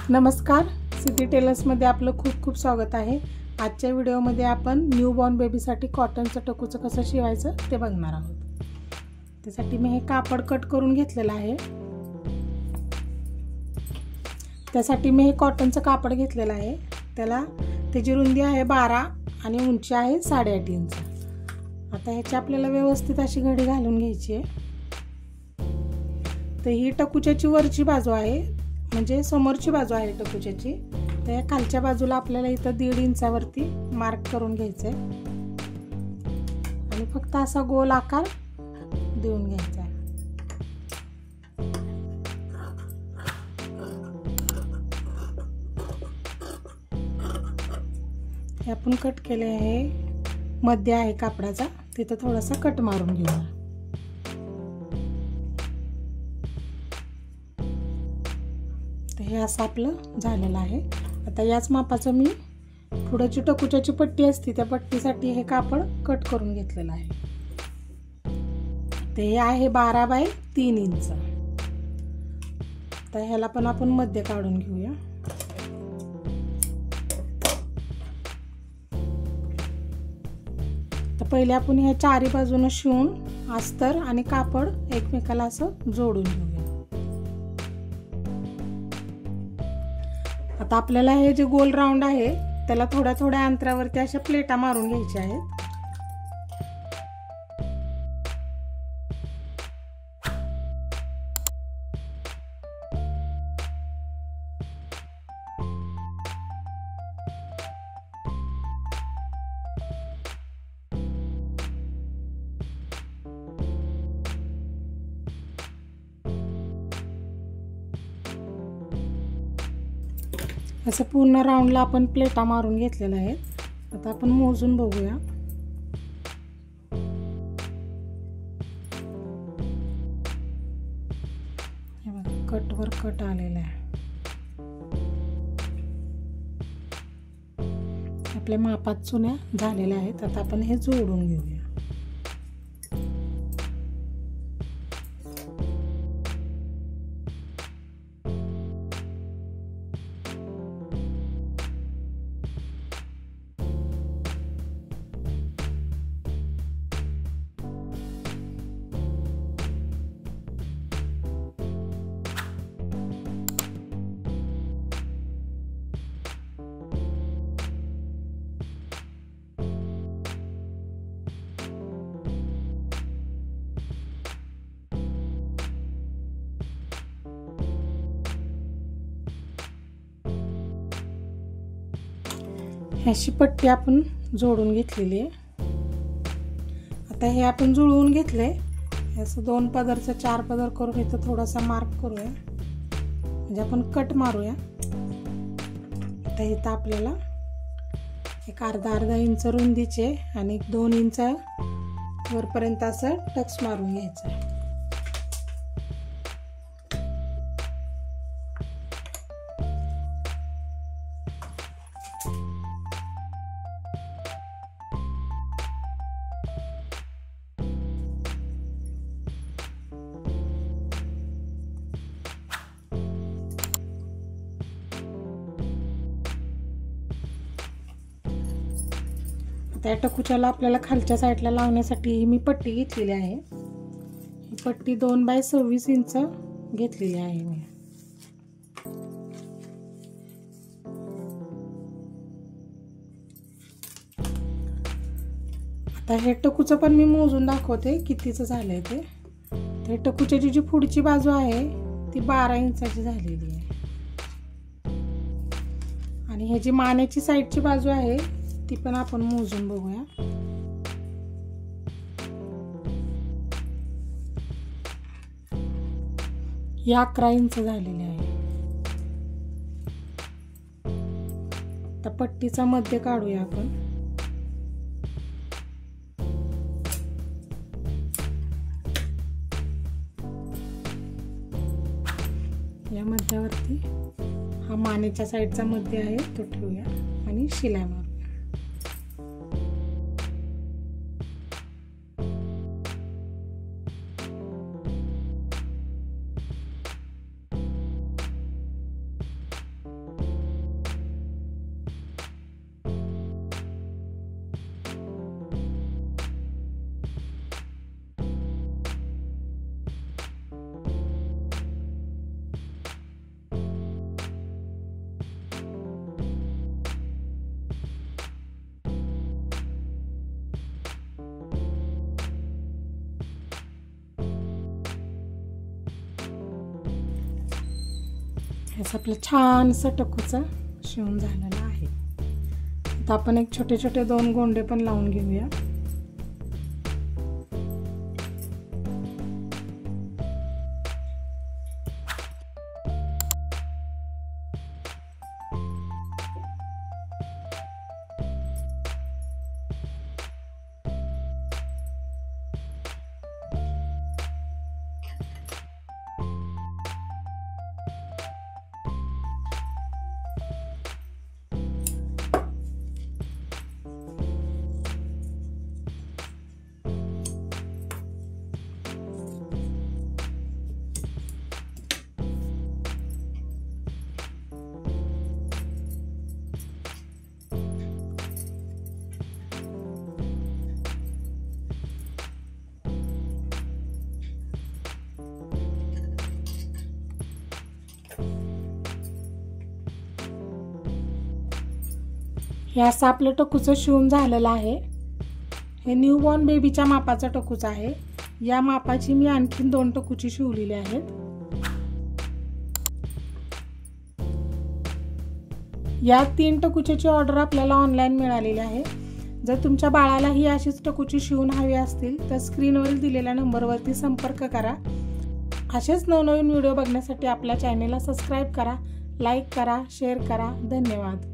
नमस्कार, सिटी टेलर्समध्ये आपलं खूप खूप स्वागत आहे। आजच्या व्हिडिओमध्ये आपण न्यूबॉर्न बेबीसाठी कॉटनचं टकूचं कसं शिवायचं ते बघणार आहोत। त्यासाठी मी हे कापड कट करून घेतलेलं आहे। त्यासाठी मी हे कॉटनचं कापड घेतलेलं आहे। त्याची रुंदी आहे 12 आणि उंची आहे 8.5 इंच। आता ह्याची आपल्याला व्यवस्थित अशी घडी घालून घ्यायची आहे। तर ही टकूच्याची वरची बाजू आहे, म्हणजे समोरची बाजू आहे टकूच्याची। तर या खालच्या बाजूला आपल्याला इथं 1.5 इंचावरती मार्क करून घ्यायचं आहे आणि फक्त असा गोल आकार देऊन घ्यायचा आहे। हे आपण कट केले आहे, मध्य आहे कापडाचा, तिथं थोडासा कट मारून घेऊया। हे असं आपलं झालेलं आहे। आता याच मापाचं मी पुढची टकूच्याची पट्टी असते त्या पट्टीसाठी हे कापड कट करून घेतलेलं आहे। ते आहे 12 बाय 3 इंच। तर ह्याला पण आपण मध्य काढून घेऊया। तर पहिले आपण ह्या चारी बाजूने शिवून अस्तर आणि कापड एकमेकाला असं जोडून घेऊया। आता आपल्याला हे जे गोल राऊंड आहे त्याला थोड्या थोड्या अंतरावरती अशा प्लेटा मारून घ्यायच्या आहेत। असं पूर्ण राऊंडला आपण प्लेटा मारून घेतलेल्या आहेत। आता आपण मोजून बघूया। हे बघा, कट वर कट आलेला आहे। आपल्या मापात चुन्या झालेल्या आहेत। आता आपण हे जोडून घेऊया। ह्याची पट्टी आपण जोडून घेतलेली आहे। आता हे आपण जुळवून घेतले, असं 2 पदरचा 4 पदर करून इथं थोडासा मार्क करूया, म्हणजे आपण कट मारूया। आता इथं आपल्याला एक अर्धा इंच रुंदीचे आणि 2 इंच वरपर्यंत असं टक्स मारून घ्यायचं आहे। त्या टकूच्याला आपल्याला खालच्या साईडला लावण्यासाठी मी पट्टी घेतलेली आहे। ही पट्टी 2 बाय 26 इंच घेतलेली आहे मी। आता हे टकूचं पण मी मोजून दाखवते कितीचं झालंय ते। तर टकूच्याची जी पुढची बाजू आहे ती 12 इंचाची झालेली आहे आणि हे जी मानेची साईडची बाजू आहे ती पण आपण मोजून बघूया। ही 11 इंच झालेली आहे। आता पट्टीचा मध्य काढूया आपण। या मध्यावरती हा मानेच्या साईडचा मध्य आहे तो ठेवूया आणि शिलाई मारूया। असं आपलं छानसं टकूचं शिवून झालेलं आहे. आता आपण एक छोटे छोटे 2 गोंडे पण लावून घेऊया. हे असं आपलं टकूचं शिवून झालेलं आहे. हे न्यूबॉर्न बेबीच्या मापाचं टकूचं आहे. या मापाची मी आणखीन 2 टकूची शिवलेली आहेत. या 3 टकूची ऑर्डर आपल्याला ऑनलाईन मिळालेली आहे. जर तुमच्या बाळाला ही अशीच टकूची शिवून हवी असतील तर स्क्रीनवरील दिलेल्या नंबरवरती संपर्क करा. असेच नवनवीन व्हिडिओ बघण्यासाठी आपल्या चॅनेलला सबस्क्राईब करा, लाईक करा, शेअर करा. धन्यवाद.